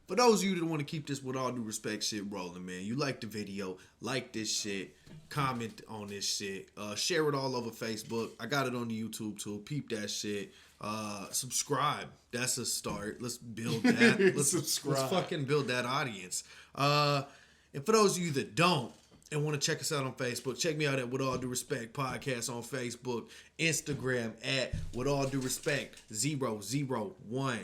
for those of you that want to keep this with all due respect shit rolling, man, you like the video, like this shit, comment on this shit, share it all over Facebook. I got it on the YouTube too. Peep that shit. Subscribe. That's a start. Let's build that. Let's Subscribe. Let's fucking build that audience. And for those of you that don't and want to check us out on Facebook, check me out at With All Due Respect Podcast on Facebook, Instagram at With All Due Respect 001.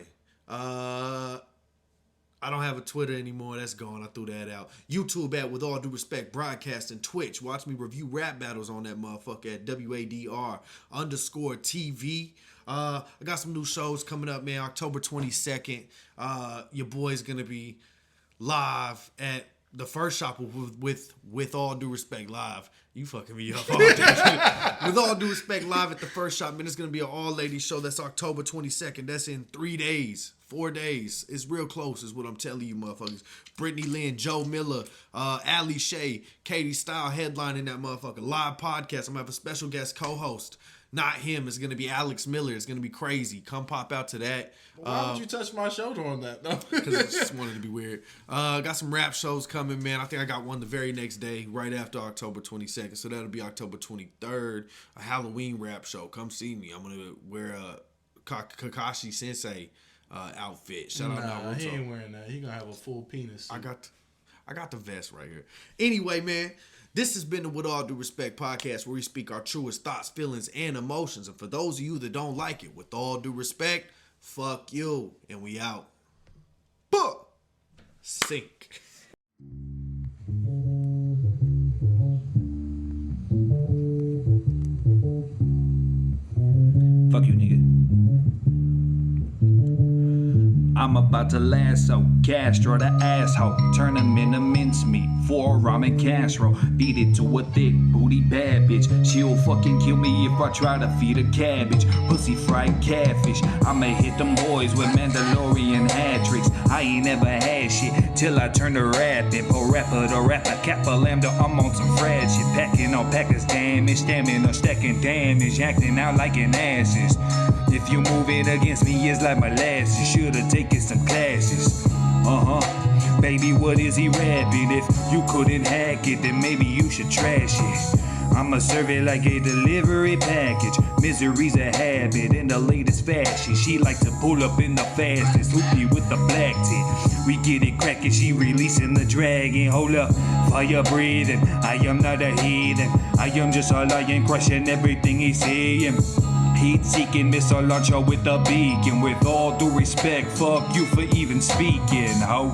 I don't have a Twitter anymore. That's gone. I threw that out. YouTube at With All Due Respect Broadcasting. Twitch. Watch me review rap battles on that motherfucker at WADR_TV. I got some new shows coming up, man. October 22nd. Your boy's going to be live at the first shop with All Due Respect live. You fucking me up all day. With All Due Respect live at the first shop, man, it's going to be an all-ladies show. That's October 22nd. That's in 3 days. 4 days. It's real close is what I'm telling you, motherfuckers. Brittany Lynn, Joe Miller, Ali Shay, Katie Style headlining that motherfucker. Live podcast. I'm going to have a special guest co-host. Not him. It's going to be Alex Miller. It's going to be crazy. Come pop out to that. Why would you touch my shoulder on that, though? Because I just wanted to be weird. Got some rap shows coming, man. I think I got one the very next day, right after October 22nd. So that'll be October 23rd. A Halloween rap show. Come see me. I'm going to wear a Kakashi Sensei outfit. Shout out Nah, Naruto. he ain't wearing that. He gonna have a full penis. I got the vest right here. Anyway, man, this has been the With All Due Respect podcast where we speak our truest thoughts, feelings, and emotions. And for those of you that don't like it, with all due respect, fuck you. And we out. Buh! Sink. Fuck you, nigga. I'm about to lasso Castro the asshole, turn him into mincemeat for a ramen casserole. Beat it to a thick booty bad bitch. She'll fucking kill me if I try to feed her cabbage. Pussy fried catfish. I'ma hit them boys with Mandalorian hat tricks. I ain't never had shit till I turn to rapping. For rapper to rapper, Kappa Lambda, I'm on some frad shit. Packing on packers damage, stamina, stacking damage, acting out like an asses. If you move it against me, it's like molasses. Should've taken some classes. Baby, what is he rapping? If you couldn't hack it, then maybe you should trash it. I'ma serve it like a delivery package. Misery's a habit in the latest fashion. She like to pull up in the fastest. Hoopy with the black tip. We get it crackin', she releasing the dragon. Hold up, fire breathing. I am not a heathen. I am just a lion crushing everything he's saying. Heat-seeking missile launcher with a beacon. With all due respect, fuck you for even speaking, ho.